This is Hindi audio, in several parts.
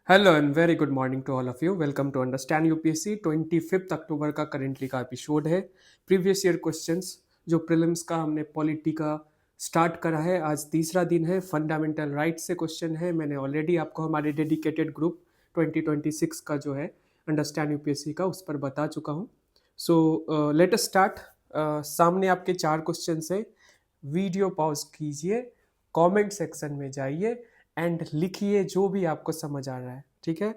Hello and very good morning to all of you. Welcome to understand UPSC. 25 अक्टूबर का करेंटली का एपिसोड है। प्रीवियस ईयर क्वेश्चंस जो प्रीलिम्स का हमने पॉलिटी का स्टार्ट करा है, आज तीसरा दिन है। फंडामेंटल राइट से क्वेश्चन है। मैंने ऑलरेडी आपको हमारे डेडिकेटेड ग्रुप 2026 का जो है अंडरस्टैंड यूपीएससी का, उस पर बता चुका हूँ। सो लेट अस स्टार्ट। सामने आपके 4 क्वेश्चन है। वीडियो पॉज कीजिए, कमेंट सेक्शन में जाइए एंड लिखिए जो भी आपको समझ आ रहा है। ठीक है,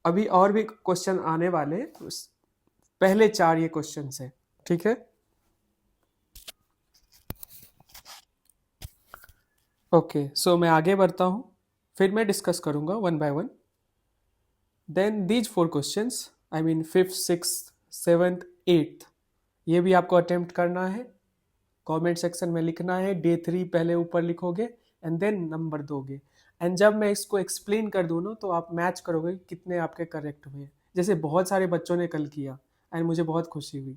अभी और भी क्वेश्चन आने वाले हैं, तो पहले 4 ये क्वेश्चन है। ठीक है, ओके। सो मैं आगे बढ़ता हूँ, फिर मैं डिस्कस करूंगा one by one. Then these 4 questions, I mean 5th 6th 7th 8th, ये भी आपको अटेम्प्ट करना है। कमेंट सेक्शन में लिखना है। डे 3 पहले ऊपर लिखोगे एंड देन नंबर दोगे। एंड जब मैं इसको एक्सप्लेन कर दूँ ना, तो आप मैच करोगे कितने आपके करेक्ट हुए। जैसे बहुत सारे बच्चों ने कल किया एंड मुझे बहुत खुशी हुई।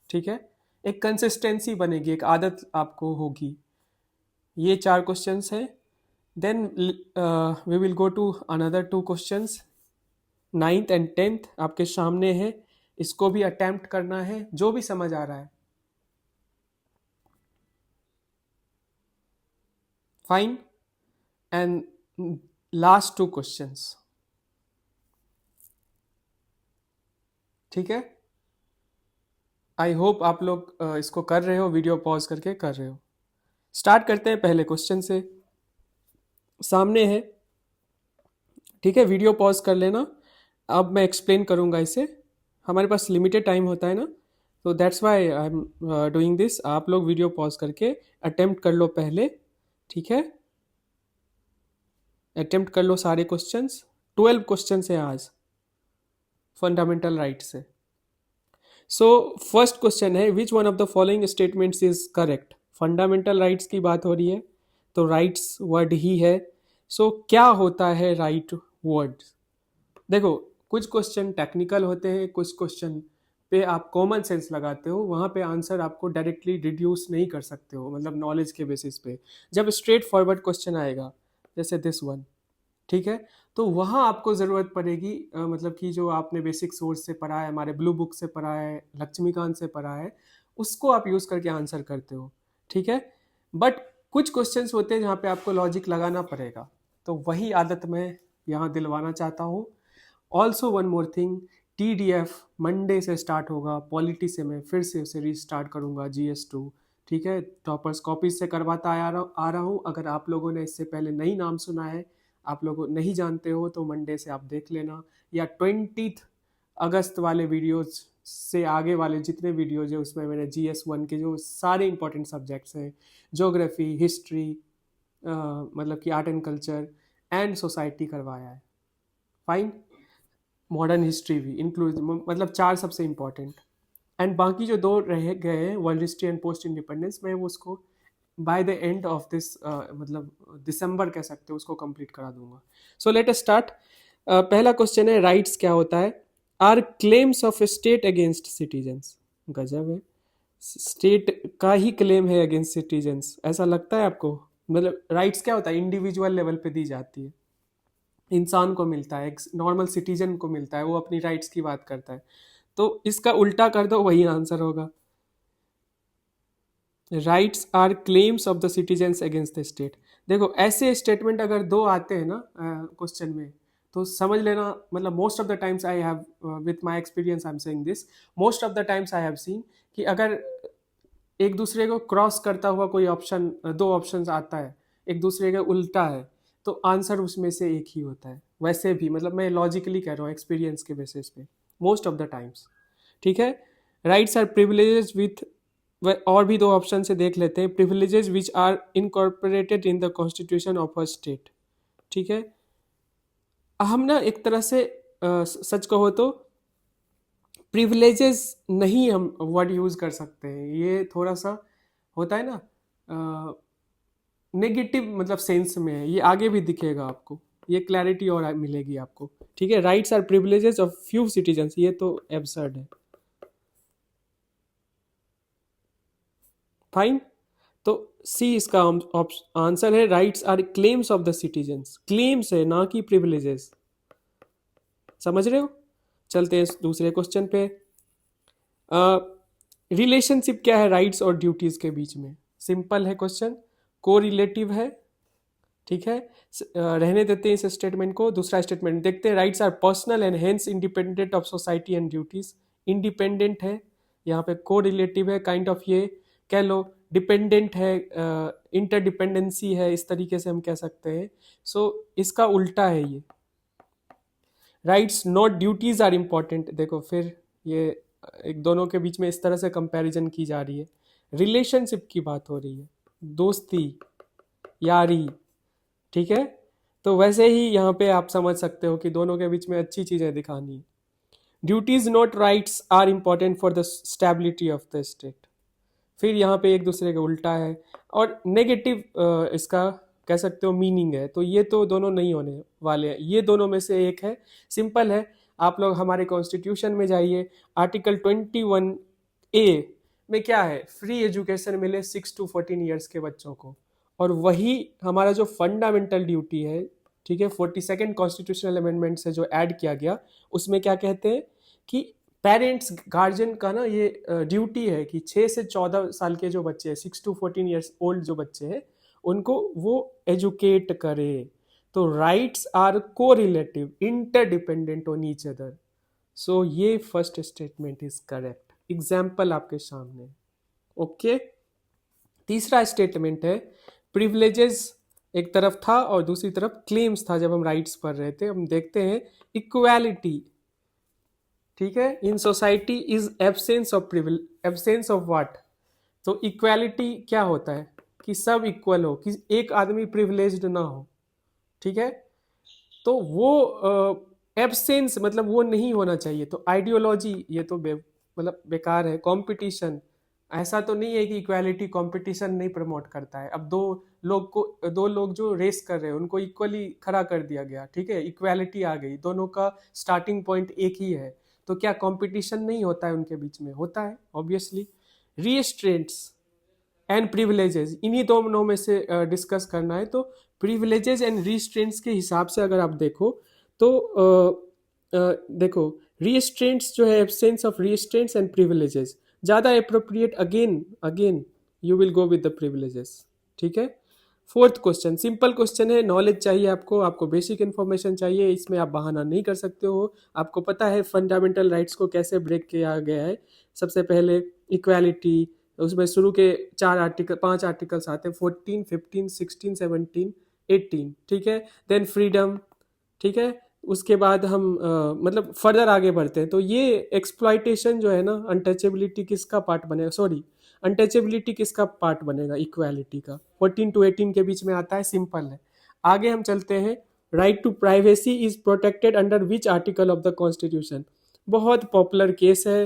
ठीक है, एक कंसिस्टेंसी बनेगी, एक आदत आपको होगी। ये 4 क्वेश्चंस हैं। Then we will go to another 2 questions. 9th and 10th आपके सामने है, इसको भी अटेम्प्ट करना है जो भी समझ आ रहा है। फाइन। And last 2 questions. ठीक है, आई होप आप लोग इसको कर रहे हो, वीडियो पॉज करके कर रहे हो। स्टार्ट करते हैं पहले क्वेश्चन से। सामने है, ठीक है, वीडियो पॉज कर लेना। अब मैं एक्सप्लेन करूंगा इसे। हमारे पास लिमिटेड टाइम होता है ना, तो that's why I am doing this. आप लोग वीडियो पॉज करके अटेम्प्ट कर लो पहले। ठीक है, अटेम्प्ट कर लो सारे क्वेश्चंस। 12 क्वेश्चन है आज फंडामेंटल राइट से। सो फर्स्ट क्वेश्चन है, विच one of the following statements is correct. Fundamental rights की बात हो रही है, तो राइट्स वर्ड ही है। सो क्या होता है राइट वर्ड? देखो, कुछ क्वेश्चन टेक्निकल होते हैं, कुछ क्वेश्चन पे आप कॉमन सेंस लगाते हो, वहाँ पे आंसर आपको डायरेक्टली रिड्यूस नहीं कर सकते हो, मतलब नॉलेज के बेसिस पे। जब स्ट्रेट फॉरवर्ड क्वेश्चन आएगा जैसे दिस वन, ठीक है, तो वहाँ आपको ज़रूरत पड़ेगी, मतलब कि जो आपने बेसिक सोर्स से पढ़ा है, हमारे ब्लू बुक से पढ़ा है, लक्ष्मीकांत से पढ़ा है, उसको आप यूज़ करके आंसर करते हो। ठीक है, बट कुछ क्वेश्चंस होते हैं जहाँ पे आपको लॉजिक लगाना पड़ेगा, तो वही आदत मैं यहाँ दिलवाना चाहता हूँ। Also one more thing, TDF Monday से स्टार्ट होगा। पॉलिटी से मैं फिर से उसे रीस्टार्ट करूँगा, GS2। ठीक है, टॉपर्स कॉपीज से करवाता आ रहा हूँ। अगर आप लोगों ने इससे पहले नहीं नाम सुना है, आप लोग नहीं जानते हो, तो मंडे से आप देख लेना, या 20 अगस्त वाले वीडियोज से आगे वाले जितने वीडियोज है, उसमें मैंने GS1 के जो सारे इंपॉर्टेंट सब्जेक्ट्स हैं, ज्योग्राफी, हिस्ट्री, मतलब कि art and culture and society करवाया है। फाइन, मॉडर्न हिस्ट्री भी इंक्लूड, मतलब 4 सबसे इंपॉर्टेंट। एंड बाकी जो 2 रह गए हैं, world history and post independence, मैं वो उसको by the end of this, मतलब दिसंबर कह सकते हो, उसको कंप्लीट करा दूंगा। So let us start. पहला क्वेश्चन है, राइट्स क्या होता है? Are claims of state against citizens. गजब है, स्टेट का ही क्लेम है अगेंस्ट सिटीजन्स, ऐसा लगता है आपको? मतलब राइट्स क्या होता है? इंडिविजुअल लेवल पे दी जाती है, इंसान को मिलता है, एक नॉर्मल सिटीजन को मिलता है, वो अपनी राइट्स की बात करता है। तो इसका उल्टा कर दो, वही आंसर होगा। Rights are claims of the citizens against the state. देखो, ऐसे स्टेटमेंट अगर 2 आते हैं ना क्वेश्चन में, तो समझ लेना, मतलब most of the times I have, with my experience I am saying this, most of the times I have seen कि अगर एक दूसरे को क्रॉस करता हुआ कोई ऑप्शन, 2 ऑप्शन आता है, एक दूसरे के उल्टा है, तो आंसर उसमें से एक ही होता है। वैसे भी, मतलब मैं लॉजिकली कह रहा हूँ, एक्सपीरियंस के बेसिस पे, मोस्ट ऑफ द टाइम्स। ठीक है, राइट्स आर प्रिविलेजेस विथ, और भी 2 ऑप्शन से देख लेते हैं। Privileges which are incorporated in the constitution of a state. ठीक है, हम ना एक तरह से सच कहो तो प्रिविलेजेस नहीं हम वर्ड यूज कर सकते हैं, ये थोड़ा सा होता है ना, नेगेटिव मतलब सेंस में है, ये आगे भी दिखेगा आपको, ये क्लैरिटी और मिलेगी आपको। ठीक है, rights are privileges of few citizens, ये तो एब्सर्ड है। फाइन, तो सी इसका आंसर है, rights are claims of the citizens. Claims है, ना कि प्रिविलेजेस। समझ रहे हो? चलते हैं दूसरे क्वेश्चन पे। रिलेशनशिप क्या है राइट्स और ड्यूटीज के बीच में? सिंपल है क्वेश्चन, को रिलेटिव है, ठीक है। रहने देते हैं इस स्टेटमेंट को। दूसरा स्टेटमेंट देखते हैं, rights are personal and hence independent of society and duties. Independent है, यहाँ पे को रिलेटिव है, काइंड ऑफ ये कह लो। डिपेंडेंट है, इंटरडिपेंडेंसी है, इस तरीके से हम कह सकते हैं। सो इसका उल्टा है ये, rights not duties are important. देखो फिर ये एक दोनों के बीच में इस तरह से कंपैरिजन की जा रही है। रिलेशनशिप की बात हो रही है, दोस्ती, यारी, ठीक है। तो वैसे ही यहाँ पे आप समझ सकते हो कि दोनों के बीच में अच्छी चीजें दिखानी है। Duties not rights are important for the stability of the state. फिर यहाँ पे एक दूसरे के उल्टा है और नेगेटिव इसका कह सकते हो मीनिंग है। तो ये तो दोनों नहीं होने वाले हैं, ये दोनों में से एक है। सिंपल है, आप लोग हमारे कॉन्स्टिट्यूशन में जाइए, आर्टिकल 21A में क्या है, फ्री एजुकेशन मिले 6 to 14 ईयर्स के बच्चों को। और वही हमारा जो फंडामेंटल ड्यूटी है, ठीक है, 42nd कॉन्स्टिट्यूशनल अमेंडमेंट से जो ऐड किया गया, उसमें क्या कहते हैं कि पेरेंट्स गार्जियन का ना ये ड्यूटी है कि 6 से 14 साल के जो बच्चे हैं, 6 to 14 ईयर्स ओल्ड जो बच्चे हैं, उनको वो एजुकेट करे। तो राइट्स आर को relative, interdependent on each other. So ये first statement is correct. Example आपके सामने, ओके। तीसरा स्टेटमेंट है, प्रिविलेजेस एक तरफ था और दूसरी तरफ क्लेम्स था जब हम राइट्स पढ़ रहे थे। हम देखते हैं इक्वालिटी, ठीक है, in society is absence of absence of what. तो इक्वालिटी क्या होता है कि सब इक्वल हो, कि एक आदमी प्रिविलेज्ड ना हो, ठीक है। तो वो एब्सेंस मतलब वो नहीं होना चाहिए। तो आइडियोलॉजी ये तो मतलब बेकार है। कंपटीशन, ऐसा तो नहीं है कि इक्वालिटी कंपटीशन नहीं प्रमोट करता है। अब दो लोग जो रेस कर रहे हैं उनको इक्वली खड़ा कर दिया गया, ठीक है, इक्वालिटी आ गई, दोनों का स्टार्टिंग पॉइंट एक ही है। तो क्या कंपटीशन नहीं होता है उनके बीच में? होता है ऑब्वियसली। रिस्ट्रेंट्स एंड प्रिविलेजेस, इन्हीं दोनों में से डिस्कस करना है। तो प्रिविलेजेस एंड रिस्ट्रेंट्स के हिसाब से अगर आप देखो तो देखो, रिस्ट्रेंट्स जो है, absence of restraints and privileges, ज़्यादा appropriate. Again again you will go with the privileges, ठीक है। फोर्थ क्वेश्चन सिंपल क्वेश्चन है, नॉलेज चाहिए आपको बेसिक इन्फॉर्मेशन चाहिए, इसमें आप बहाना नहीं कर सकते हो। आपको पता है फंडामेंटल राइट्स को कैसे ब्रेक किया गया है। सबसे पहले इक्वालिटी, उसमें शुरू के 5 आर्टिकल्स आते हैं, 14, 15, 16, 17, 18, ठीक है। देन फ्रीडम, ठीक है। उसके बाद हम मतलब फर्दर आगे बढ़ते हैं। तो ये एक्सप्लॉइटेशन जो है ना, अनटचेबिलिटी किसका पार्ट बनेगा? सॉरी, अनटचेबिलिटी किसका पार्ट बनेगा? इक्वालिटी का। 14 to 18 के बीच में आता है, सिंपल है। आगे हम चलते हैं, right to privacy is protected under which article of the constitution? बहुत पॉपुलर केस है,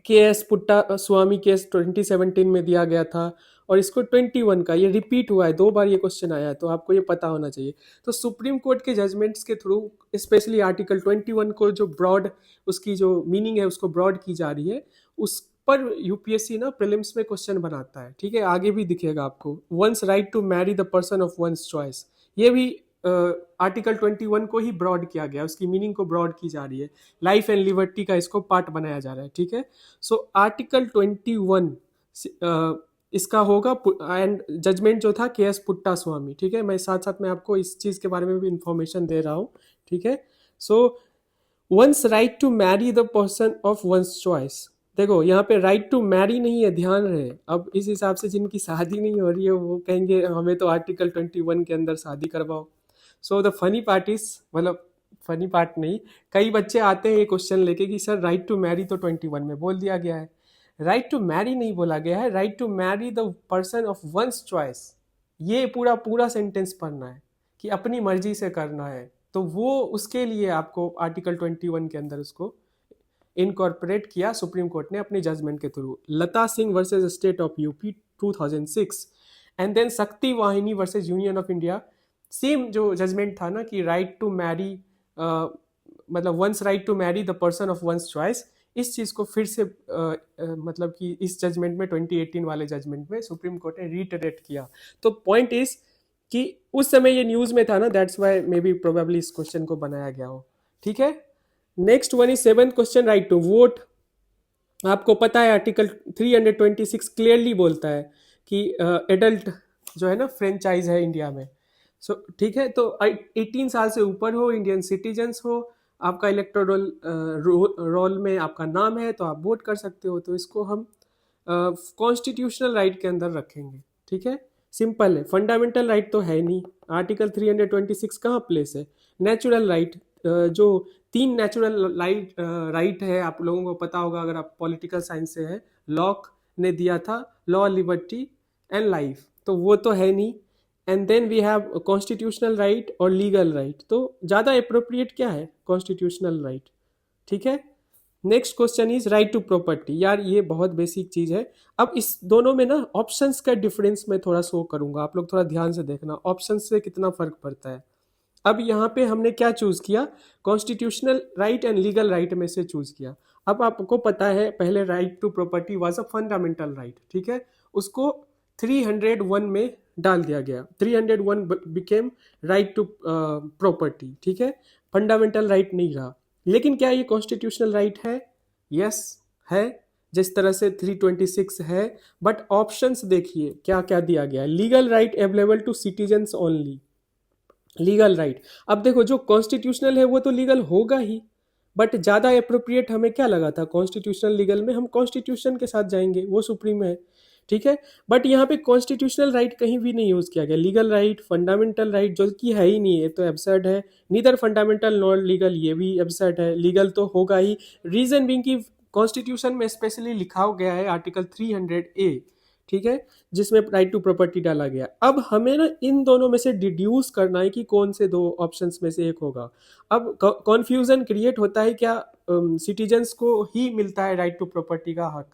के.एस. पुट्टा स्वामी केस 2017 में दिया गया था, और इसको 21 का ये रिपीट हुआ है, 2 बार ये क्वेश्चन आया है, तो आपको ये पता होना चाहिए। तो सुप्रीम कोर्ट के जजमेंट्स के थ्रू स्पेशली आर्टिकल 21 को जो ब्रॉड, उसकी जो मीनिंग है उसको ब्रॉड की जा रही है, उस पर यूपीएससी ना प्रीलिम्स में क्वेश्चन बनाता है, ठीक है। आगे भी दिखेगा आपको, one's right to marry the person of one's choice, ये भी आर्टिकल 21 को ही ब्रॉड किया गया, उसकी मीनिंग को ब्रॉड की जा रही है। लाइफ एंड लिबर्टी का इसको पार्ट बनाया जा रहा है, ठीक है। सो आर्टिकल 21 इसका होगा, एंड जजमेंट जो था के.एस. पुट्टा स्वामी, ठीक है। मैं साथ साथ में आपको इस चीज के बारे में भी इंफॉर्मेशन दे रहा हूँ, ठीक है। So one's right to marry the person of one's choice, देखो यहाँ पे राइट टू मैरी नहीं है, ध्यान रहे। अब इस हिसाब से जिनकी शादी नहीं हो रही है वो कहेंगे हमें तो आर्टिकल 21 के अंदर शादी करवाओ। So the funny part is, मतलब फनी पार्ट नहीं, कई बच्चे आते हैं ये क्वेश्चन लेके कि सर राइट टू मैरी तो 21 में बोल दिया गया है, राइट टू मैरी नहीं बोला गया है, right to marry the person of one's choice. ये पूरा पूरा सेंटेंस पढ़ना है कि अपनी मर्जी से करना है। तो वो उसके लिए आपको आर्टिकल 21 के अंदर उसको इनकॉर्पोरेट किया सुप्रीम कोर्ट ने अपने जजमेंट के थ्रू। Lata Singh versus state of UP 2006, and then Shakti Vahini versus union of India, same जो जजमेंट था ना कि राइट टू मैरी, मतलब one's right to marry the person of one's choice, इस चीज को फिर से मतलब कि इस जजमेंट में 2018 वाले जजमेंट में सुप्रीम कोर्ट ने रीटरेट किया। तो पॉइंट इज कि उस समय ये न्यूज में था ना, that's why maybe probably इस क्वेश्चन को बनाया गया हो, ठीक है। Next one is 7th question, right to vote. आपको पता है आर्टिकल 326 क्लियरली बोलता है कि एडल्ट जो है ना फ्रेंचाइज है इंडिया में। सो ठीक है, तो 18 साल से ऊपर हो, इंडियन सिटीजन्स हो, आपका इलेक्टोरल रोल में आपका नाम है, तो आप वोट कर सकते हो। तो इसको हम कॉन्स्टिट्यूशनल राइट के अंदर रखेंगे। ठीक है, सिंपल है, फंडामेंटल राइट तो है नहीं। आर्टिकल 326 कहाँ प्लेस है? नेचुरल राइट, जो 3 नेचुरल राइट है, आप लोगों को पता होगा अगर आप पॉलिटिकल साइंस से है। लॉक ने दिया था लॉ, लिबर्टी एंड लाइफ, तो वो तो है नहीं। And then we have constitutional right और लीगल राइट, तो ज़्यादा अप्रोप्रिएट क्या है? Constitutional right. ठीक है। Next question is right to property. यार ये बहुत बेसिक चीज है। अब इस दोनों में ना ऑप्शंस का डिफरेंस मैं थोड़ा शो करूंगा, आप लोग थोड़ा ध्यान से देखना ऑप्शंस से कितना फर्क पड़ता है। अब यहाँ पे हमने क्या चूज किया? Constitutional right and legal right में से चूज किया। अब आपको पता है पहले right to property was a fundamental right, ठीक है, उसको 301 में डाल दिया गया। 301 बिकेम राइट टू प्रॉपर्टी, ठीक है, फंडामेंटल राइट नहीं रहा। लेकिन क्या ये कॉन्स्टिट्यूशनल राइट है? यस है, जिस तरह से 326 है। बट ऑप्शंस देखिए क्या क्या दिया गया है। Legal right available to citizens only, legal right. अब देखो जो कॉन्स्टिट्यूशनल है वो तो लीगल होगा ही, बट ज़्यादा अप्रोप्रिएट हमें क्या लगा था? कॉन्स्टिट्यूशनल लीगल में हम कॉन्स्टिट्यूशन के साथ जाएंगे, वो सुप्रीम है, ठीक है। बट यहाँ पे कॉन्स्टिट्यूशनल राइट कहीं भी नहीं यूज़ किया गया। लीगल राइट, फंडामेंटल राइट जो कि है ही नहीं, है तो एब्सर्ड है। नीदर फंडामेंटल नॉर लीगल, ये भी एब्सर्ड है। लीगल तो होगा ही, रीजन बीइंग कि कॉन्स्टिट्यूशन में स्पेशली लिखा गया है आर्टिकल 300A, ठीक है, जिसमें राइट टू प्रॉपर्टी डाला गया। अब हमें ना इन दोनों में से डिड्यूस करना है कि कौन से दो ऑप्शंस में से एक होगा। अब कॉन्फ्यूजन क्रिएट होता है क्या सिटीजन्स को ही मिलता है राइट टू प्रॉपर्टी का हक?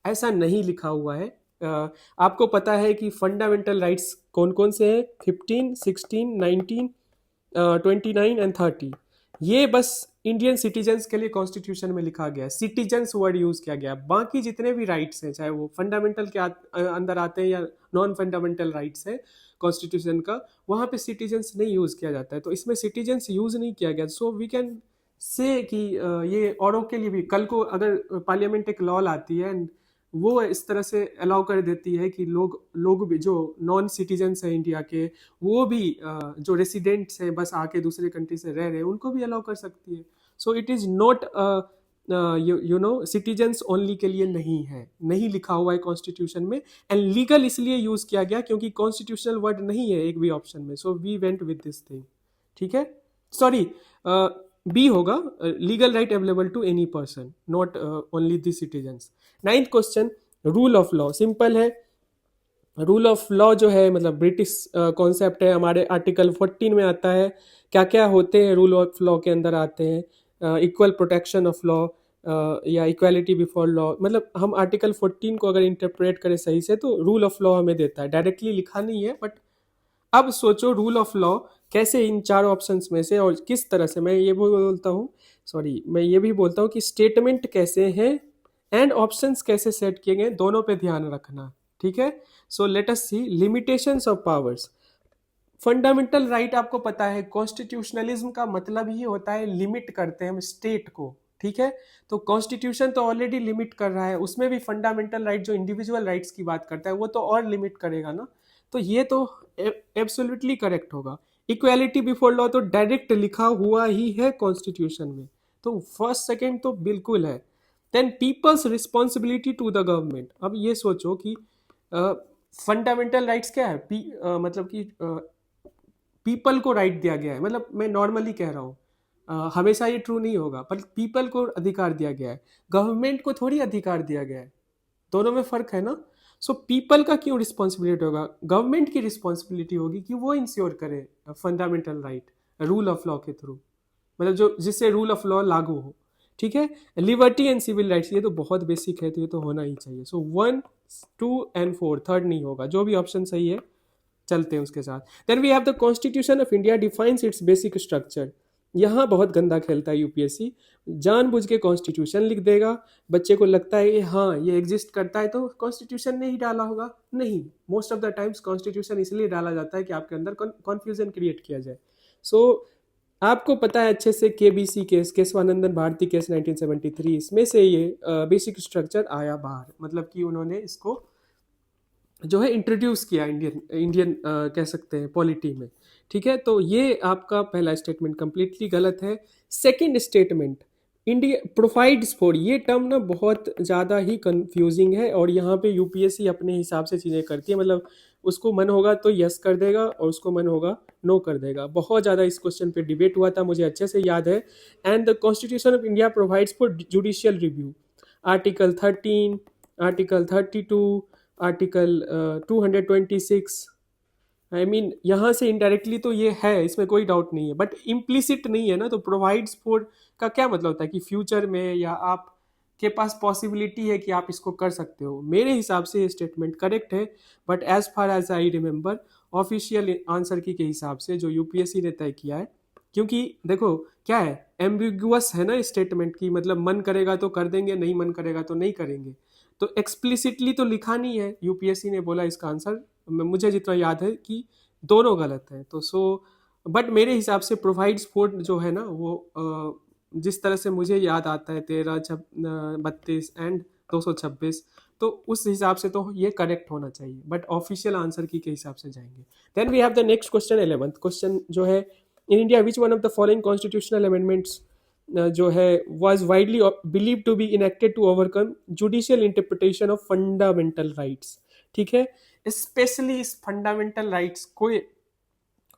ऐसा नहीं लिखा हुआ है। आपको पता है कि फंडामेंटल राइट्स कौन कौन से हैं? 15, 16, 19, 29 एंड 30। ये बस इंडियन सिटीजन्स के लिए कॉन्स्टिट्यूशन में लिखा गया है, सिटीजन्स वर्ड यूज किया गया है। बाकी जितने भी राइट्स हैं, चाहे वो फंडामेंटल के अंदर आते हैं या नॉन फंडामेंटल राइट्स है कॉन्स्टिट्यूशन का, वहाँ पे सिटीजन्स नहीं यूज किया जाता है। तो इसमें सिटीजन्स यूज नहीं किया गया। सो वी कैन से कि ये औरों के लिए भी, कल को अगर पार्लियामेंट एक लॉ लाती है and वो इस तरह से अलाउ कर देती है कि लोग भी जो नॉन सिटीजन्स हैं इंडिया के, वो भी जो रेसिडेंट्स हैं बस आके दूसरे कंट्री से रह रहे हैं, उनको भी अलाउ कर सकती है। So it is not you know citizens only के लिए नहीं है, नहीं लिखा हुआ है कॉन्स्टिट्यूशन में। एंड लीगल इसलिए यूज किया गया क्योंकि कॉन्स्टिट्यूशनल वर्ड नहीं है एक भी ऑप्शन में। So we went with this thing, ठीक है। सॉरी, बी होगा, legal right available to any person, not only the citizens. 9th question, rule of law. Simple है, रूल ऑफ लॉ जो है मतलब ब्रिटिश कॉन्सेप्ट है, हमारे आर्टिकल 14 में आता है। क्या क्या होते हैं रूल ऑफ लॉ के अंदर आते हैं? इक्वल प्रोटेक्शन ऑफ लॉ या इक्वालिटी बिफोर लॉ। मतलब हम आर्टिकल 14 को अगर इंटरप्रेट करें सही से तो रूल ऑफ लॉ हमें देता है, डायरेक्टली लिखा नहीं है। बट अब सोचो रूल ऑफ लॉ कैसे इन 4 ऑप्शंस में से और किस तरह से, मैं ये भी बोलता हूँ, सॉरी मैं ये भी बोलता हूँ कि स्टेटमेंट कैसे हैं एंड ऑप्शंस कैसे सेट किए गए, दोनों पे ध्यान रखना, ठीक है। So let us see limitations of powers. Fundamental right आपको पता है, कॉन्स्टिट्यूशनलिज्म का मतलब ही होता है लिमिट करते हैं हम स्टेट को, ठीक है। तो कॉन्स्टिट्यूशन तो ऑलरेडी लिमिट कर रहा है, उसमें भी फंडामेंटल राइट जो इंडिविजुअल राइट्स की बात करता है वो तो और लिमिट करेगा ना। तो ये तो एब्सोल्युटली करेक्ट होगा। इक्वालिटी बिफोर लॉ तो डायरेक्ट लिखा हुआ ही है कॉन्स्टिट्यूशन में, तो फर्स्ट सेकेंड तो बिल्कुल है। Then people's responsibility to the government. अब ये सोचो कि फंडामेंटल राइट्स क्या है? मतलब कि पीपल को राइट दिया गया है, मतलब मैं नॉर्मली कह रहा हूँ, हमेशा ये ट्रू नहीं होगा, पर पीपल को अधिकार दिया गया है, गवर्नमेंट को थोड़ी अधिकार दिया गया है, दोनों में फर्क है ना। सो पीपल का क्यों रिस्पॉन्सिबिलिटी होगा? गवर्नमेंट की रिस्पॉन्सिबिलिटी होगी कि वो इंश्योर करे fundamental right rule of law के थ्रू, मतलब जो जिससे रूल ऑफ लॉ लागू हो, ठीक है। लिबर्टी एंड सिविल राइट्स, ये तो बहुत बेसिक है, तो ये तो होना ही चाहिए। सो 1, 2 एंड 4, थर्ड नहीं होगा, जो भी ऑप्शन सही है चलते हैं उसके साथ। Then we have the constitution of India defines its basic structure. यहाँ बहुत गंदा खेलता है यूपीएससी, जानबूझ के कॉन्स्टिट्यूशन लिख देगा, बच्चे को लगता है कि हाँ ये एग्जिस्ट करता है तो कॉन्स्टिट्यूशन ने ही डाला होगा। नहीं, most of the times constitution इसलिए डाला जाता है कि आपके अंदर कॉन्फ्यूजन क्रिएट किया जाए। सो आपको पता है अच्छे से KBC case, Keshavanandan Bharti case 1973, इसमें से ये बेसिक स्ट्रक्चर आया बाहर, मतलब कि उन्होंने इसको जो है इंट्रोड्यूस किया इंडियन इंडियन कह सकते हैं पॉलिटी में। ठीक है, तो ये आपका पहला स्टेटमेंट कंप्लीटली गलत है। Second statement, India provides for, ये टर्म ना बहुत ज़्यादा ही कंफ्यूजिंग है और यहाँ पे यूपीएससी अपने हिसाब से चीज़ें करती है, मतलब उसको मन होगा तो यस कर देगा और उसको मन होगा नो कर देगा। बहुत ज़्यादा इस क्वेश्चन पे डिबेट हुआ था, मुझे अच्छे से याद है। And the constitution of India provides for judicial review, article 13, article 32, article 226। I mean यहाँ से इनडायरेक्टली तो ये है, इसमें कोई डाउट नहीं है, बट इम्प्लिसिट नहीं है ना। तो प्रोवाइड्स फॉर का क्या मतलब होता है कि फ्यूचर में या आप के पास पॉसिबिलिटी है कि आप इसको कर सकते हो। मेरे हिसाब से ये स्टेटमेंट करेक्ट है, but as far as I remember official answer key के हिसाब से जो यूपीएससी ने तय किया है, क्योंकि देखो क्या है, एम्बिगुअस है ना स्टेटमेंट की, मतलब मन करेगा तो कर देंगे, नहीं मन करेगा तो नहीं करेंगे। तो एक्सप्लिसिटली तो लिखा नहीं है, यूपीएससी ने बोला इसका आंसर, मुझे जितना याद है कि दोनों गलत है। तो सो बट मेरे हिसाब से प्रोवाइड्स फॉर जो है ना वो जिस तरह से मुझे याद आता है 13, 32 एंड 226, तो उस हिसाब से तो ये करेक्ट होना चाहिए, बट ऑफिशियल आंसर की के हिसाब से जाएंगे। Then we have the next question, 11th question जो है, in India which one of the following constitutional amendments जो है was widely believe to be enacted to overcome judicial interpretation of fundamental rights. ठीक है, स्पेशली इस फंडामेंटल राइट्स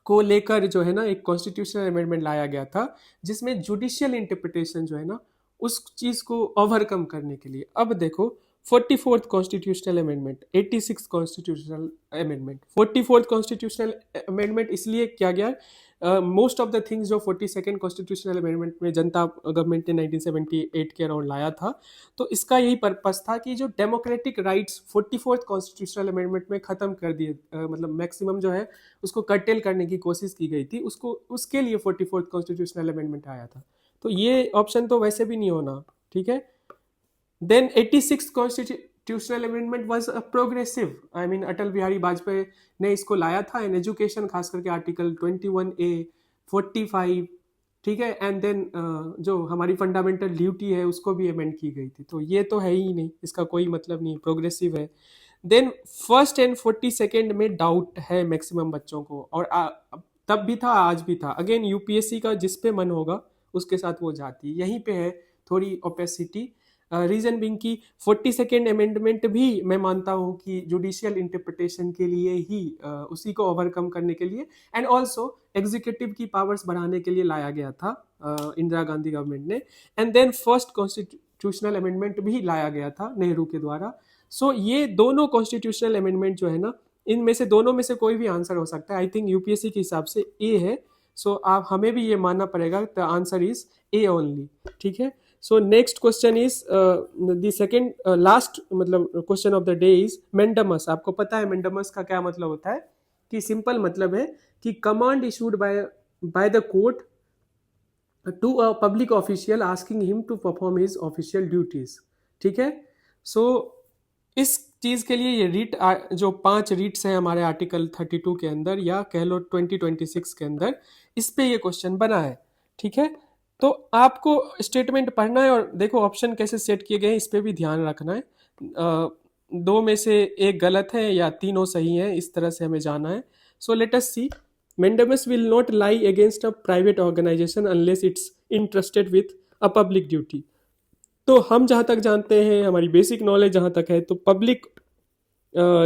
को लेकर जो है ना एक कॉन्स्टिट्यूशनल अमेंडमेंट लाया गया था, जिसमें जुडिशियल इंटरप्रिटेशन जो है ना उस चीज को ओवरकम करने के लिए। अब देखो 44th constitutional amendment, 86 constitutional amendment, 44th constitutional amendment इसलिए किया गया, मोस्ट ऑफ द थिंग्स जो 42nd कॉन्स्टिट्यूशनल अमेंडमेंट में जनता गवर्नमेंट ने 1978 के अराउंड लाया था, तो इसका यही पर्पस था कि जो democratic rights 44th constitutional amendment में खत्म कर दिए, मतलब मैक्सिमम जो है उसको कर्टेल करने की कोशिश की गई थी, उसको उसके लिए 44th कॉन्स्टिट्यूशनल अमेंडमेंट आया था। तो ये ऑप्शन तो वैसे भी नहीं होना। ठीक है, then 86 constitutional amendment was a progressive, I mean Atal Bihari Vajpayee ने इसको लाया था इन एजुकेशन, खास करके आर्टिकल 21A, 45। ठीक है, एंड देन जो हमारी फंडामेंटल ड्यूटी है उसको भी अमेंड की गई थी। तो ये तो है ही नहीं, इसका कोई मतलब नहीं, प्रोग्रेसिव है। देन फर्स्ट एंड 42nd में डाउट है मैक्सिमम बच्चों को, और तब भी था आज भी था। अगेन यूपीएससी का जिस पे मन होगा उसके साथ वो जाती है, यहीं पे है थोड़ी ओपेसिटी। रीजन बिंग की 42nd अमेंडमेंट भी मैं मानता हूँ कि जुडिशियल इंटरप्रिटेशन के लिए ही, उसी को ओवरकम करने के लिए एंड ऑल्सो एग्जीक्यूटिव की पावर्स बढ़ाने के लिए लाया गया था इंदिरा गांधी गवर्नमेंट ने। And then first constitutional amendment भी लाया गया था नेहरू के द्वारा। सो ये दोनों कॉन्स्टिट्यूशनल अमेंडमेंट जो है ना, इनमें से दोनों में से कोई भी आंसर हो सकता है। आई थिंक यूपीएससी के हिसाब से ए है, सो आप हमें भी ये मानना पड़ेगा, the answer is A only. ठीक है, so next question is the second last, मतलब question of the day is mandamus. आपको पता है मेंडमस का क्या मतलब होता है? कि सिंपल मतलब है कि command issued by the court to a public official asking him to perform his official duties. ठीक है, सो इस चीज के लिए ये रीट जो 5 रीट्स हैं हमारे आर्टिकल 32 के अंदर, या कह लो 2026 के अंदर, इस पे ये क्वेश्चन बना है। ठीक है, तो आपको स्टेटमेंट पढ़ना है और देखो ऑप्शन कैसे सेट किए गए हैं, इस पे भी ध्यान रखना है। दो में से एक गलत है या तीनों सही है, इस तरह से हमें जाना है। So let us see, Mandamus will not lie against a private organization unless it's entrusted with a public duty। तो हम जहाँ तक जानते हैं, हमारी बेसिक नॉलेज जहाँ तक है, तो पब्लिक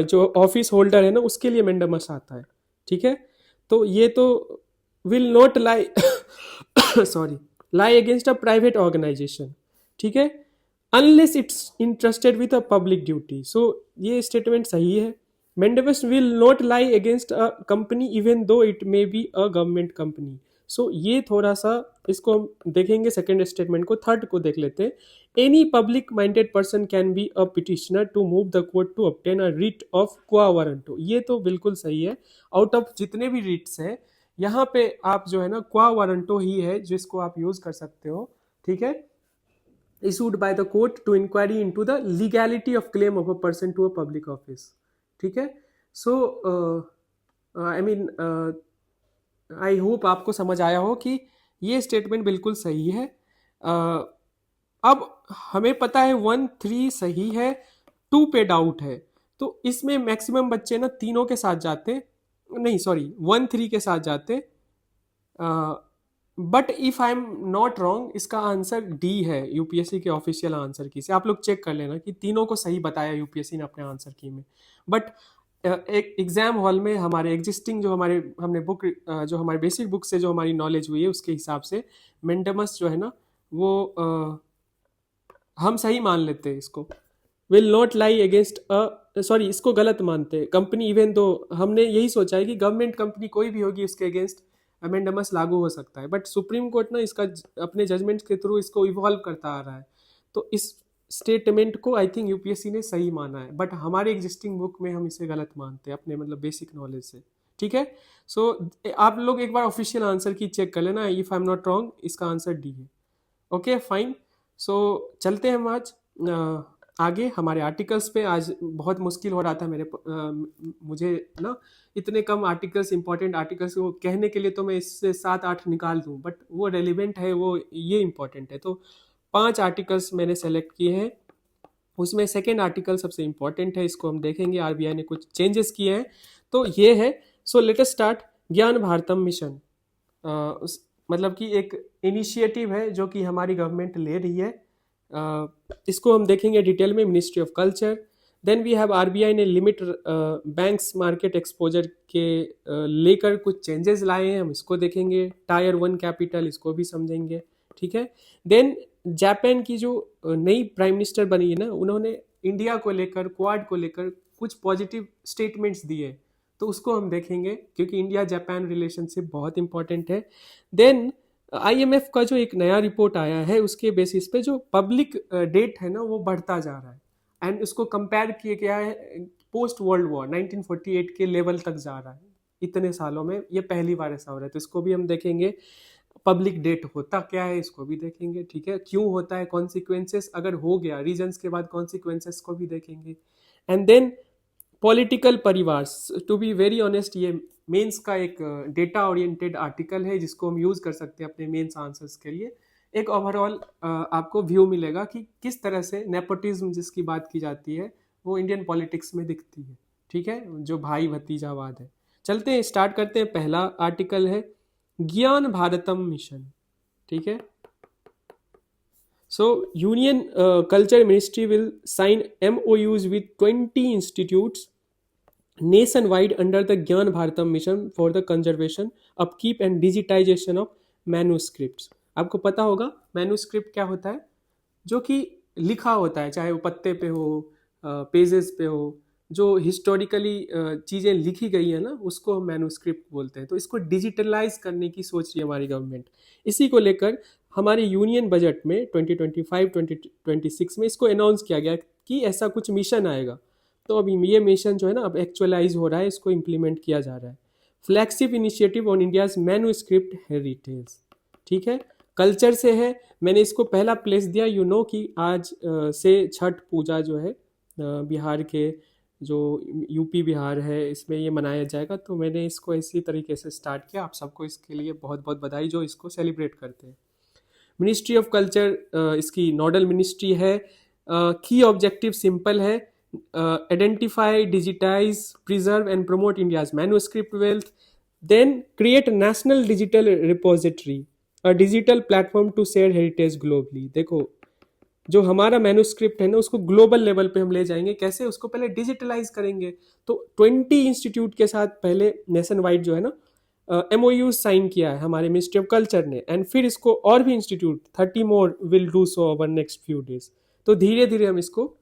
जो ऑफिस होल्डर है ना उसके लिए मेंडमस आता है। ठीक है, तो ये तो will not lie sorry, lie against a private organisation. ठीक है, unless it's interested with a public duty. So ये स्टेटमेंट सही है। Mendamus will not lie against a company even though it may be a government company। सो ये थोड़ा सा इसको हम देखेंगे, सेकेंड स्टेटमेंट को। थर्ड को देख लेते हैं, any public minded person can be a petitioner to move the court to obtain a writ of quo warranto. ये तो बिल्कुल सही है। आउट ऑफ जितने भी रिट्स हैं यहाँ पे आप जो है ना क्वा वारंटो ही है जिसको आप यूज कर सकते हो। ठीक है, issued by the court to inquiry into the legality of claim of a person to a public office। ठीक है, सो आई मीन आई होप आपको समझ आया हो कि ये स्टेटमेंट बिल्कुल सही है। अब हमें पता है 1 3 सही है, 2 पे डाउट है। तो इसमें मैक्सिमम बच्चे ना तीनों के साथ जाते, नहीं सॉरी 1 3 के साथ जाते। But if I am not wrong, इसका आंसर डी है यूपीएससी के ऑफिशियल आंसर की से। आप लोग चेक कर लेना कि तीनों को सही बताया यूपीएससी ने अपने आंसर की में। बट एक एग्जाम हॉल में हमारे एग्जिस्टिंग जो हमारे हमने बुक जो हमारे बेसिक बुक से जो हमारी नॉलेज हुई है उसके हिसाब से मेंडेमस जो है ना वो हम सही मान लेते हैं इसको। Will not lie against a, sorry इसको गलत मानते हैं कंपनी, इवन दो हमने यही सोचा है कि गवर्नमेंट कंपनी कोई भी होगी उसके अगेंस्ट अमेंडमस लागू हो सकता है। बट सुप्रीम कोर्ट ना इसका अपने जजमेंट के थ्रू इसको इवॉल्व करता आ रहा है। तो इस स्टेटमेंट को आई थिंक यूपीएससी ने सही माना है, बट हमारे एग्जिस्टिंग बुक में हम इसे गलत मानते हैं अपने मतलब बेसिक नॉलेज से। ठीक है। सो आप लोग एक बार ऑफिशियल आंसर की चेक कर लेना, if I am not wrong इसका आंसर डी है। Okay fine. सो चलते हैं हम आज आगे हमारे आर्टिकल्स पे। आज बहुत मुश्किल हो रहा था मुझे ना इतने कम आर्टिकल्स, इंपॉर्टेंट आर्टिकल्स को कहने के लिए तो मैं इससे 7 8 निकाल दूं, बट वो रेलिवेंट है, वो ये इंपॉर्टेंट है। तो 5 आर्टिकल्स मैंने सेलेक्ट किए हैं, उसमें सेकेंड आर्टिकल सबसे इंपॉर्टेंट है, इसको हम देखेंगे। आरबीआई ने कुछ चेंजेस किए हैं तो ये है। So let us start. ज्ञान भारतम मिशन मतलब कि एक इनिशिएटिव है जो कि हमारी गवर्नमेंट ले रही है। इसको हम देखेंगे डिटेल में। Ministry of culture, then we have RBI ने लिमिट बैंक्स मार्केट एक्सपोजर के लेकर कुछ चेंजेस लाए हैं, हम इसको देखेंगे। टायर 1 कैपिटल, इसको भी समझेंगे। ठीक है। देन जापान की जो नई प्राइम मिनिस्टर बनी है ना, उन्होंने इंडिया को लेकर, क्वाड को लेकर कुछ पॉजिटिव स्टेटमेंट्स दिए, तो उसको हम देखेंगे क्योंकि इंडिया जापान रिलेशनशिप बहुत इंपॉर्टेंट है। देन आईएमएफ का जो एक नया रिपोर्ट आया है उसके बेसिस पे जो पब्लिक डेट है ना वो बढ़ता जा रहा है, एंड उसको कंपेयर किया गया है पोस्ट वर्ल्ड वॉर 1948 के लेवल तक जा रहा है। इतने सालों में ये पहली बार ऐसा हो रहा है, तो इसको भी हम देखेंगे। पब्लिक डेट होता क्या है इसको भी देखेंगे। ठीक है। क्यों होता है, कॉन्सिक्वेंसेस अगर हो गया रीजंस के बाद कॉन्सिक्वेंसेस को भी देखेंगे। एंड देन पॉलिटिकल परिवार, टू बी वेरी ऑनेस्ट ये मेंस का एक डेटा ओरिएंटेड आर्टिकल है जिसको हम यूज कर सकते हैं अपने मेंस आंसर्स के लिए। एक ओवरऑल आपको व्यू मिलेगा कि किस तरह से नेपोटिज्म जिसकी बात की जाती है वो इंडियन पॉलिटिक्स में दिखती है। ठीक है, जो भाई भतीजावाद है। चलते हैं, स्टार्ट करते हैं। पहला आर्टिकल है ज्ञान भारतम मिशन। ठीक है। So Union Culture Ministry will sign MOUs with 20 institutes nationwide under the Gyan Bharatam mission for the conservation, upkeep and digitization of manuscripts। आपको पता होगा मैन्यूस्क्रिप्ट क्या होता है, जो कि लिखा होता है, चाहे वो पत्ते पे हो, पेजेस पे हो, जो हिस्टोरिकली चीज़ें लिखी गई है ना उसको हम मैन्यूस्क्रिप्ट बोलते हैं। तो इसको डिजिटलाइज करने की सोच रही है हमारी गवर्नमेंट। इसी को लेकर हमारे यूनियन बजट में 2025-2026 में इसको अनाउंस किया गया कि ऐसा कुछ मिशन आएगा। तो अभी ये मिशन जो है ना अब एक्चुअलाइज हो रहा है, इसको इम्प्लीमेंट किया जा रहा है। Flagship initiative on India's manuscript heritage. ठीक है। कल्चर से है, मैंने इसको पहला प्लेस दिया। यू नो कि आज से छठ पूजा जो है बिहार के जो यूपी बिहार है इसमें ये मनाया जाएगा, तो मैंने इसको इसी तरीके से स्टार्ट किया। आप सबको इसके लिए बहुत बहुत बधाई जो इसको सेलिब्रेट करते हैं। मिनिस्ट्री ऑफ कल्चर इसकी नोडल मिनिस्ट्री है। की ऑब्जेक्टिव सिंपल है, identify, digitise, preserve and promote India's manuscript wealth. Then create national digital repository, a digital platform to share heritage globally. देखो जो हमारा मैन्यूस्क्रिप्ट है ना उसको ग्लोबल लेवल पे हम ले जाएंगे। कैसे, उसको पहले डिजिटलाइज करेंगे। तो 20 इंस्टीट्यूट के साथ पहले नेशन वाइड जो है ना MOU साइन किया है हमारे मिनिस्ट्री ऑफ कल्चर ने, एंड फिर इसको और भी institute 30 more will do so over next few days. तो धीरे धीरे हम इसको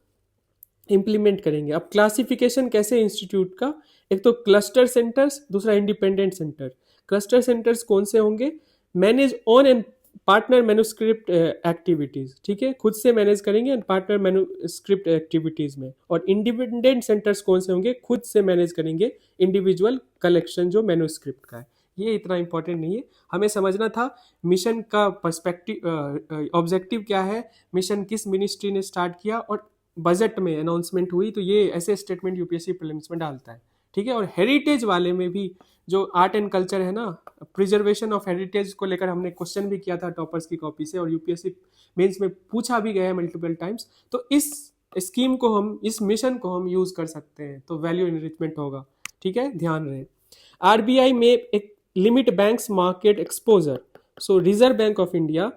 इम्प्लीमेंट करेंगे। अब क्लासिफिकेशन कैसे इंस्टीट्यूट का, एक तो क्लस्टर सेंटर्स, दूसरा इंडिपेंडेंट सेंटर। क्लस्टर सेंटर्स कौन से होंगे, manage on and partner manuscript activities. ठीक है, खुद से मैनेज करेंगे एंड पार्टनर मैन्यूस्क्रिप्ट एक्टिविटीज में। और इंडिपेंडेंट सेंटर्स कौन से होंगे, खुद से मैनेज करेंगे इंडिविजुअल कलेक्शन जो मैन्यूस्क्रिप्ट का है। ये इतना इंपॉर्टेंट नहीं है, हमें समझना था मिशन का पर्सपेक्टिव, ऑब्जेक्टिव क्या है, मिशन किस मिनिस्ट्री ने स्टार्ट किया और बजट में अनाउंसमेंट हुई। तो ये ऐसे स्टेटमेंट यूपीएससी प्रीलिम्स में डालता है। ठीक है। और हेरिटेज वाले में भी जो आर्ट एंड कल्चर है ना, प्रिजर्वेशन ऑफ हेरिटेज को लेकर हमने क्वेश्चन भी किया था टॉपर्स की कॉपी से, और यूपीएससी मेंस में पूछा भी गया है मल्टीपल टाइम्स। तो इस स्कीम को हम, इस मिशन को हम यूज कर सकते हैं, तो वैल्यू इनरिचमेंट होगा। ठीक है, ध्यान रहे। आरबीआई में एक limit banks market exposure. So reserve bank of India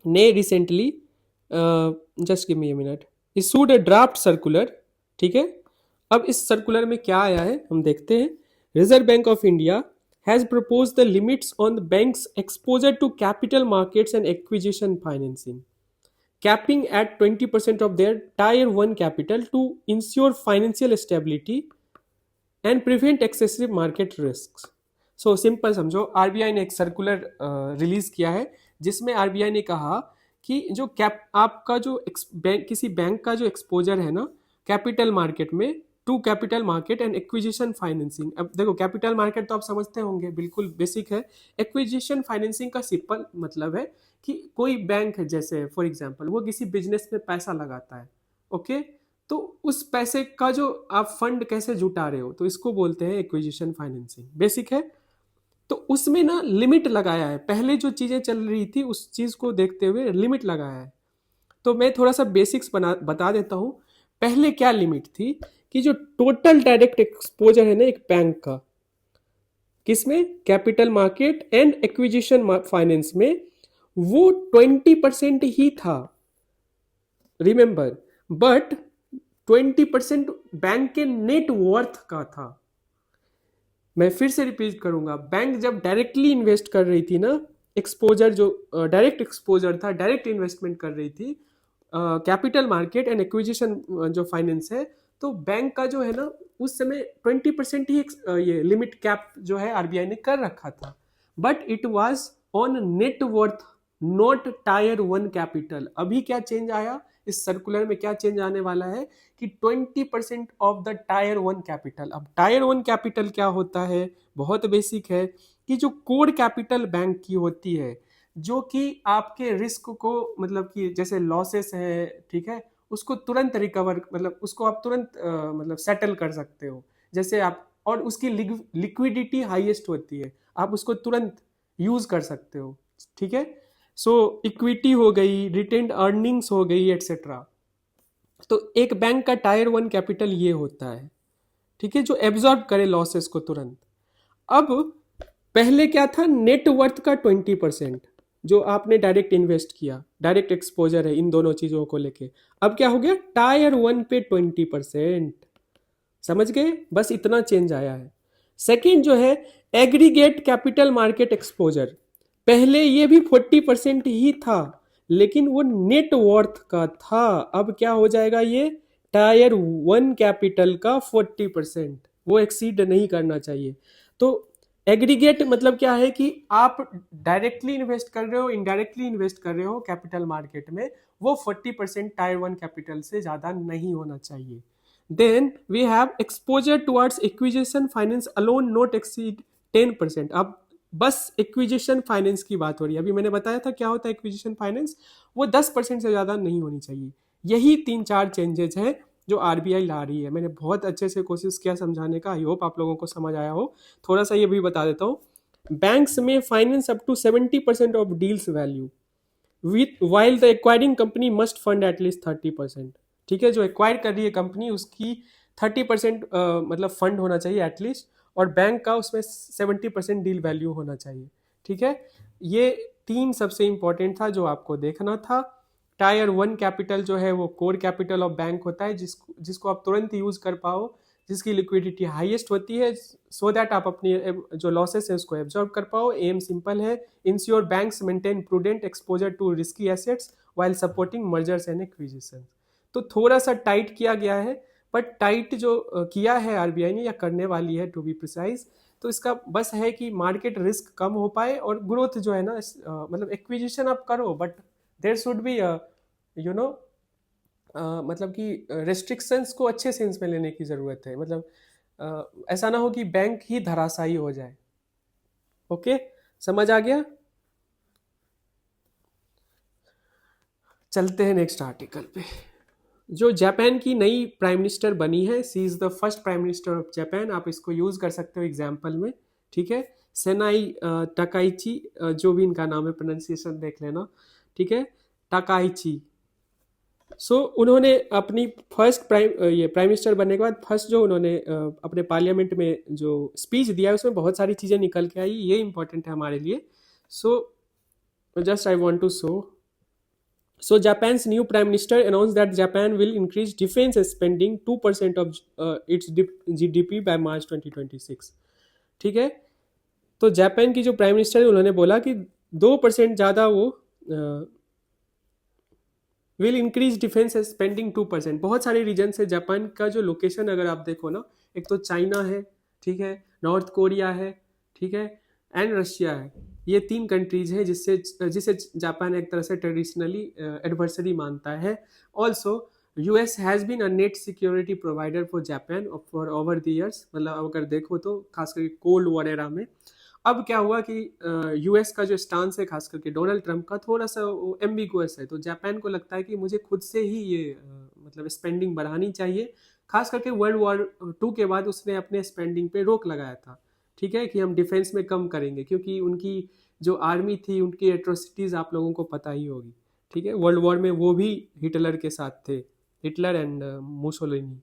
ने recently, just give me a minute, issued a draft circular. ठीक है, अब इस सर्कुलर में क्या आया है हम देखते हैं। Reserve bank of India has propose the limits on the banks exposure to capital markets and acquisition financing, capping at 20% of their tier 1 capital to ensure financial stability and prevent excessive market risks. So simple समझो, आरबीआई ने एक सर्कुलर रिलीज किया है जिसमें आरबीआई ने कहा कि जो कैप आपका जो किसी बैंक का जो एक्सपोजर है ना कैपिटल मार्केट में, to capital market and acquisition financing. अब देखो, कैपिटल मार्केट तो आप समझते होंगे, बिल्कुल बेसिक है। एक्विजिशन फाइनेंसिंग का सिंपल मतलब है कि कोई बैंक है, जैसे फॉर एग्जांपल वो किसी बिजनेस में पैसा लगाता है, ओके, तो उस पैसे का जो आप फंड कैसे जुटा रहे हो, तो इसको बोलते हैं एक्विजिशन फाइनेंसिंग। बेसिक है। तो उसमें ना लिमिट लगाया है, पहले जो चीजें चल रही थी उस चीज को देखते हुए लिमिट लगाया है। तो मैं थोड़ा सा बेसिक्स बता देता हूं। पहले क्या लिमिट थी कि जो टोटल डायरेक्ट एक्सपोजर है ना एक बैंक का, किसमें, capital market and acquisition finance में, वो 20% ही था, रिमेंबर। बट 20% बैंक के नेट वर्थ का था। मैं फिर से रिपीट करूंगा, बैंक जब डायरेक्टली इन्वेस्ट कर रही थी ना, एक्सपोजर जो डायरेक्ट एक्सपोजर था, डायरेक्ट इन्वेस्टमेंट कर रही थी, कैपिटल मार्केट एंड एक्विजिशन जो फाइनेंस है, तो बैंक का जो है ना उस समय 20% ही ये लिमिट कैप जो है आरबीआई ने कर रखा था। But it was on net worth, not tyre 1 capital. अभी क्या चेंज आया इस सर्कुलर में, क्या चेंज आने वाला है कि 20% ऑफ द टायर 1 कैपिटल। अब टायर 1 कैपिटल क्या होता है, बहुत बेसिक है, कि जो कोर कैपिटल बैंक की होती है, जो कि आपके रिस्क को, मतलब कि जैसे लॉसेस है, ठीक है, उसको तुरंत रिकवर, मतलब उसको आप तुरंत मतलब सेटल कर सकते हो। जैसे आप, और उसकी लिक्विडिटी हाईएस्ट होती है, आप उसको तुरंत यूज कर सकते हो। ठीक है, सो इक्विटी हो गई, रिटेन्ड अर्निंग्स हो गई, एटसेट्रा। तो एक बैंक का टायर 1 कैपिटल ये होता है, ठीक है, जो एब्जॉर्ब करे लॉसेस को तुरंत। अब पहले क्या था, नेट वर्थ का 20% जो आपने डायरेक्ट इन्वेस्ट किया, डायरेक्ट एक्सपोजर है इन दोनों चीजों को लेके। अब क्या हो गया, टायर 1 पे 20%। समझ गए, बस इतना चेंज आया है। सेकंड जो है एग्रीगेट कैपिटल मार्केट एक्सपोजर, पहले ये भी 40% ही था, लेकिन वो नेट वर्थ का था। अब क्या हो जाएगा, ये टायर 1 कैपिटल का 40%, वो एक्सीड नहीं करना चाहिए। तो एग्रीगेट मतलब क्या है कि आप डायरेक्टली इन्वेस्ट कर रहे हो, इनडायरेक्टली इन्वेस्ट कर रहे हो कैपिटल मार्केट में, वो 40% टायर 1 कैपिटल से ज्यादा नहीं होना चाहिए। Then we have exposure towards acquisition finance alone not exceed 10%। अब बस एक्विजिशन फाइनेंस की बात हो रही है, अभी मैंने बताया था क्या होता है एक्विजिशन फाइनेंस, वो 10% से ज़्यादा नहीं होनी चाहिए। यही 3-4 चेंजेस हैं जो आरबीआई ला रही है। मैंने बहुत अच्छे से कोशिश किया समझाने का, आई होप आप लोगों को समझ आया हो। थोड़ा सा ये भी बता देता हूँ, बैंक्स में finance up to 70% of deals value with while the acquiring company must fund at least 30%। ठीक है, जो एक्वायर कर रही है कंपनी उसकी 30% मतलब फंड होना चाहिए एटलीस्ट, और बैंक का उसमें 70% डील वैल्यू होना चाहिए। ठीक है, ये 3 सबसे इंपॉर्टेंट था जो आपको देखना था। टायर 1 कैपिटल जो है वो कोर कैपिटल ऑफ बैंक होता है, जिसको आप तुरंत यूज कर पाओ, जिसकी लिक्विडिटी हाईएस्ट होती है, सो दैट आप अपनी जो लॉसेस है उसको एब्जॉर्ब कर पाओ। एम सिंपल है, ensure banks maintain prudent exposure to risky assets while supporting mergers and acquisition. तो थोड़ा सा टाइट किया गया है, बट टाइट जो किया है आरबीआई ने या करने वाली है टू बी प्रिसाइज, तो इसका बस है कि मार्केट रिस्क कम हो पाए और ग्रोथ जो है ना, मतलब एक्विजिशन आप करो, but there should be you know मतलब कि रेस्ट्रिक्शंस को अच्छे सेंस में लेने की ज़रूरत है। मतलब ऐसा ना हो कि बैंक ही धराशायी हो जाए। ओके, समझ आ गया? चलते हैं नेक्स्ट आर्टिकल पे। जो जापान की नई प्राइम मिनिस्टर बनी है, she is the first prime minister of Japan, आप इसको यूज़ कर सकते हो एग्जाम्पल में, ठीक है। सेनाई टकाइची, जो भी इनका नाम है प्रोनाउंसिएशन देख लेना, ठीक है, टकाइची। सो उन्होंने अपनी फर्स्ट ये प्राइम मिनिस्टर बनने के बाद फर्स्ट जो उन्होंने अपने पार्लियामेंट में जो स्पीच दिया है उसमें बहुत सारी चीज़ें निकल के आई, ये इंपॉर्टेंट है हमारे लिए। So just I want to show, so Japan's new prime minister announced that Japan will increase defense spending 2% of its GDP by March 2026, ठीक है। तो जापान की जो प्राइम मिनिस्टर है उन्होंने बोला कि 2% ज़्यादा वो विल इंक्रीज डिफेंस स्पेंडिंग 2%। बहुत सारे रीजन है जापान का, जो लोकेशन अगर आप देखो ना, एक तो चाइना है, ठीक है, नॉर्थ कोरिया है, ठीक है, एंड रशिया है। ये 3 कंट्रीज हैं जिसे जापान एक तरह से ट्रेडिशनली एडवर्सरी मानता है। Also US has been a net security provider for Japan for over the years, मतलब अगर देखो तो खास करके कोल्ड वॉर एरा में। अब क्या हुआ कि यूएस का जो स्टांस है खास करके डोनाल्ड ट्रंप का, थोड़ा सा एम्बिगुअस है, तो जापान को लगता है कि मुझे खुद से ही ये मतलब स्पेंडिंग बढ़ानी चाहिए। खास करके वर्ल्ड वॉर 2 के बाद उसने अपने स्पेंडिंग पे रोक लगाया था, ठीक है, कि हम डिफेंस में कम करेंगे, क्योंकि उनकी जो आर्मी थी उनकी एट्रोसिटीज़ आप लोगों को पता ही होगी, ठीक है। वर्ल्ड वॉर में वो भी हिटलर के साथ थे, Hitler and Mussolini.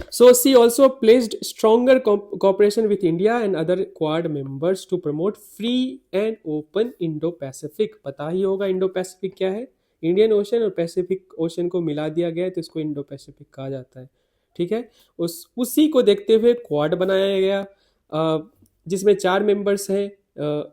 So she also pledged stronger cooperation with India and other Quad members to promote free and open Indo-Pacific। पता ही होगा Indo-Pacific क्या है, इंडियन ओशन और पैसिफिक ओशन को मिला दिया गया है तो इसको इंडो पैसिफिक कहा जाता है, ठीक है। उसी को देखते हुए क्वाड बनाया गया, जिसमें 4 मेंबर्स हैं।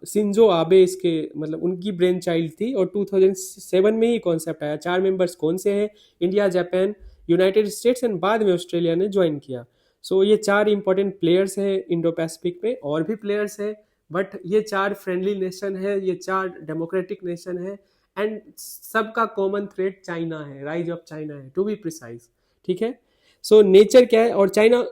सिंजो आबे इसके मतलब उनकी ब्रेन चाइल्ड थी, और 2007 में ही कॉन्सेप्ट आया। 4 मेंबर्स कौन से हैं? India, Japan, United states and बाद में ऑस्ट्रेलिया ने ज्वाइन किया। सो ये 4 इंपॉर्टेंट प्लेयर्स हैं इंडो पैसिफिक में, और भी प्लेयर्स हैं, बट ये 4 फ्रेंडली नेशन है, ये 4 डेमोक्रेटिक नेशन है, एंड सबका कॉमन थ्रेड चाइना है, राइज ऑफ चाइना है टू बी प्रिसाइज, ठीक है। सो नेचर क्या है, और चाइना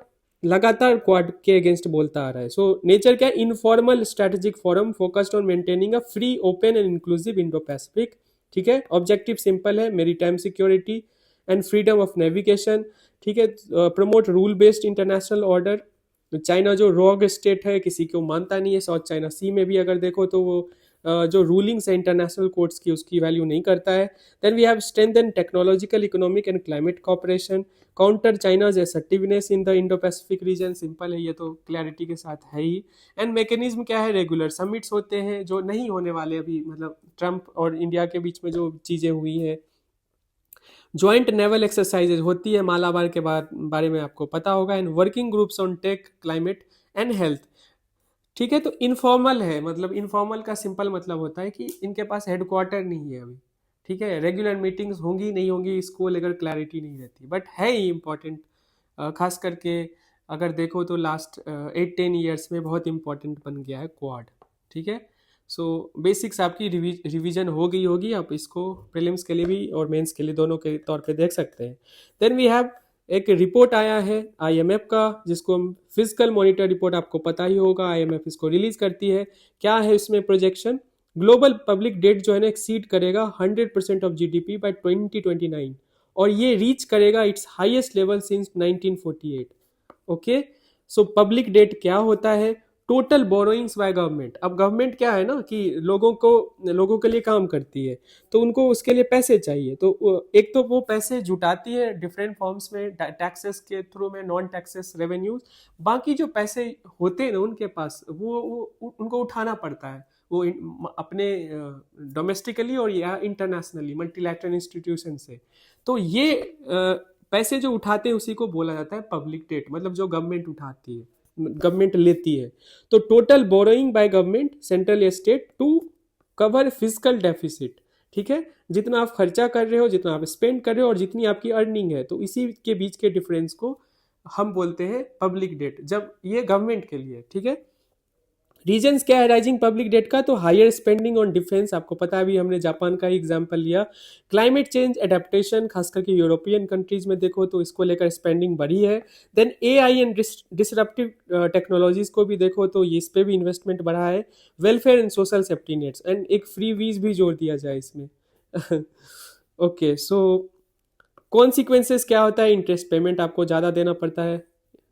लगातार क्वाड के अगेंस्ट बोलता आ रहा है। सो नेचर क्या है, informal strategic forum focused on maintaining a free, open and inclusive Indo Pacific, ठीक है। ऑब्जेक्टिव सिंपल है, maritime security and freedom of navigation, ठीक है। Promote rule based international order. China जो रॉग स्टेट है, किसी को मानता नहीं है, साउथ चाइना सी में भी अगर देखो तो वो जो रूलिंग्स है इंटरनेशनल कोर्ट्स की उसकी वैल्यू नहीं करता है। Then we have strengthen technological, economic and climate cooperation, counter China's assertiveness in the Indo Pacific region. Simple है, ये तो क्लैरिटी के साथ है ही। एंड मैकेनिज्म क्या है, रेगुलर समिट्स होते हैं जो नहीं होने वाले अभी, मतलब ट्रंप और इंडिया के बीच में जो चीज़ें हुई हैं। ज्वाइंट नेवल एक्सरसाइजेज होती है मालाबार के बारे में आपको पता होगा। And working groups on tech, climate and health, ठीक है। तो इनफॉर्मल है, मतलब इनफॉर्मल का सिंपल मतलब होता है कि इनके पास हेडक्वार्टर नहीं है अभी, ठीक है। रेगुलर मीटिंग्स होंगी नहीं होंगी इसको लेकर क्लैरिटी नहीं रहती, बट है ही इम्पॉर्टेंट। खास करके अगर देखो तो लास्ट 8-10 ईयर्स में बहुत इंपॉर्टेंट बन गया है क्वाड, ठीक है। सो बेसिक्स आपकी रिवीजन हो गई होगी, आप इसको प्रीलिम्स के लिए भी और मेंस के लिए दोनों के तौर पे देख सकते हैं। देन वी हैव एक रिपोर्ट आया है आईएमएफ का, जिसको हम फिजिकल मॉनिटर रिपोर्ट, आपको पता ही होगा, आईएमएफ इसको रिलीज करती है। क्या है इसमें प्रोजेक्शन, ग्लोबल पब्लिक डेट जो है ना एक्सीड करेगा 100% ऑफ जीडीपी बाय 2029, और ये रीच करेगा it's highest level since 1948। Okay, so public debt क्या होता है, टोटल बोरोइंग्स बाय गवर्नमेंट। अब गवर्नमेंट क्या है ना कि लोगों के लिए काम करती है, तो उनको उसके लिए पैसे चाहिए, तो एक तो वो पैसे जुटाती है डिफरेंट फॉर्म्स में, टैक्सेस के थ्रू में, नॉन टैक्सेस रेवेन्यूज। बाकी जो पैसे होते हैं ना उनके पास, वो उनको उठाना पड़ता है, वो अपने डोमेस्टिकली और या इंटरनेशनली मल्टीलैटरल इंस्टीट्यूशन से। तो ये पैसे जो उठाते हैं उसी को बोला जाता है पब्लिक डेट, मतलब जो गवर्नमेंट उठाती है, गवर्नमेंट लेती है। तो total borrowing by government, central या state, to cover fiscal deficit, ठीक है। जितना आप खर्चा कर रहे हो, जितना आप स्पेंड कर रहे हो, और जितनी आपकी अर्निंग है, तो इसी के बीच के डिफरेंस को हम बोलते हैं पब्लिक डेट, जब ये गवर्नमेंट के लिए, ठीक है। रीजंस क्या है राइजिंग पब्लिक डेट का, तो हायर स्पेंडिंग ऑन डिफेंस, आपको पता है अभी हमने जापान का ही एग्जांपल लिया। क्लाइमेट चेंज एडेप्टेशन, खास करके यूरोपियन कंट्रीज में देखो तो इसको लेकर स्पेंडिंग बढ़ी है। Then AI and disruptive technologies को भी देखो तो इस पे भी इन्वेस्टमेंट बढ़ा है। Welfare and social safety nets, and एक फ्री वीज भी जोड़ दिया जाए इसमें। ओके, सो कॉन्सिक्वेंसेस क्या होता है, इंटरेस्ट पेमेंट आपको ज़्यादा देना पड़ता है,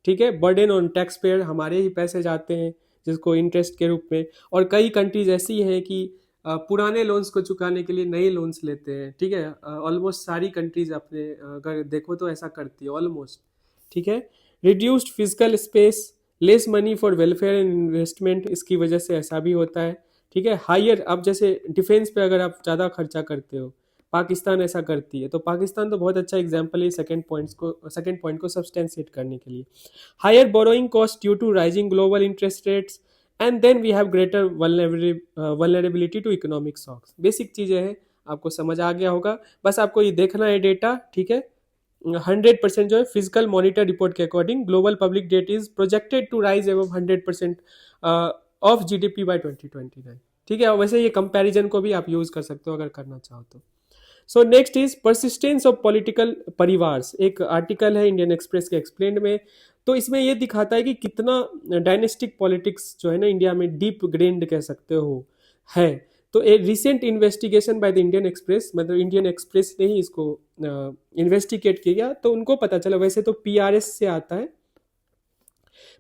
ठीक है, बर्डन ऑन टैक्स पेयर, हमारे ही पैसे जाते हैं जिसको इंटरेस्ट के रूप में। और कई कंट्रीज ऐसी हैं कि पुराने लोन्स को चुकाने के लिए नए लोन्स लेते हैं, ठीक है, ऑलमोस्ट सारी कंट्रीज अपने अगर देखो तो ऐसा करती है ऑलमोस्ट, ठीक है। Reduced physical space, less money for welfare and investment, इसकी वजह से ऐसा भी होता है, ठीक है। हायर, अब जैसे डिफेंस पे अगर आप ज़्यादा खर्चा करते हो, पाकिस्तान ऐसा करती है, तो पाकिस्तान तो बहुत अच्छा एग्जाम्पल है सेकंड पॉइंट को सब्सटेंशिएट करने के लिए। Higher borrowing cost due to rising global interest rates, and then we have greater vulnerability to economic shocks. Basic चीज़ें हैं, आपको समझ आ गया होगा, बस आपको ये देखना है डेटा, ठीक है। 100% जो है फिजिकल मॉनिटर रिपोर्ट के according global public debt is projected to rise above 100% of GDP by 2029, ठीक है। वैसे ये कंपैरिजन को भी आप यूज कर सकते हो अगर करना चाहो तो। So next is persistence of political परिवार्स, एक आर्टिकल है इंडियन एक्सप्रेस के एक्सप्लेन्ड में। तो इसमें ये दिखाता है कि कितना डायनेस्टिक पॉलिटिक्स जो है ना इंडिया में डीप ग्रेन्ड कह सकते हो है। तो ए recent investigation by the Indian express, मतलब इंडियन एक्सप्रेस ने ही इसको इन्वेस्टिगेट किया, तो उनको पता चला, वैसे तो पीआरएस से आता है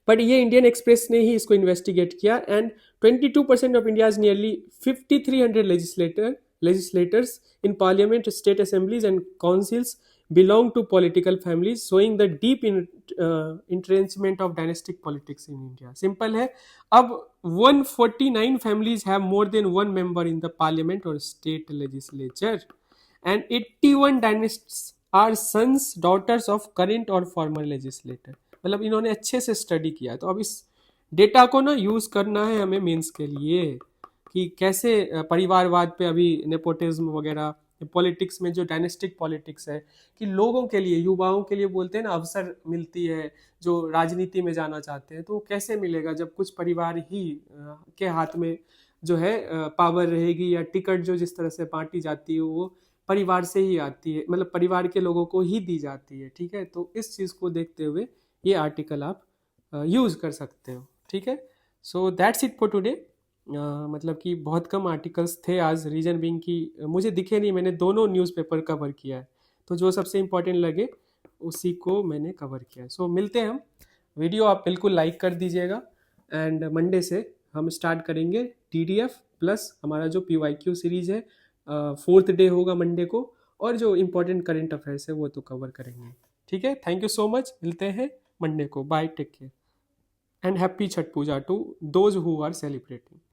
बट ये इंडियन एक्सप्रेस ने ही इसको इन्वेस्टिगेट किया। And 22% of India's nearly 5300 legislators in parliament, state assemblies and councils belong to political families, showing the deep entrenchment of dynastic politics in India. Simple है, अब 149 families have more than one member in the parliament or state legislature, and 81 dynasts are sons daughters of current or former legislator। मतलब इन्होंने अच्छे से स्टडी किया है। तो अब इस डेटा को ना यूज करना है हमें मेंस के लिए कि कैसे परिवारवाद पे अभी नेपोटिज्म वगैरह पॉलिटिक्स में जो डायनेस्टिक पॉलिटिक्स है कि लोगों के लिए, युवाओं के लिए बोलते हैं ना अवसर मिलती है जो राजनीति में जाना चाहते हैं, तो वो कैसे मिलेगा जब कुछ परिवार ही के हाथ में जो है पावर रहेगी, या टिकट जो जिस तरह से बांटी जाती है वो परिवार से ही आती है, मतलब परिवार के लोगों को ही दी जाती है, ठीक है। तो इस चीज़ को देखते हुए ये आर्टिकल आप यूज़ कर सकते हो, ठीक है। So that's it for today. मतलब कि बहुत कम आर्टिकल्स थे आज, रीजन बीइंग कि मुझे दिखे नहीं, मैंने दोनों न्यूज़पेपर कवर किया है, तो जो सबसे इम्पोर्टेंट लगे उसी को मैंने कवर किया है। सो मिलते हैं हम, वीडियो आप बिल्कुल लाइक कर दीजिएगा, एंड मंडे से हम स्टार्ट करेंगे टीडीएफ प्लस हमारा जो पीवाईक्यू सीरीज है, 4th डे होगा मंडे को, और जो इम्पोर्टेंट करंट अफेयर्स है वो तो कवर करेंगे, ठीक है। थैंक यू सो मच, मिलते हैं मंडे को, bye, take care and happy Chhath Puja to those who are celebrating.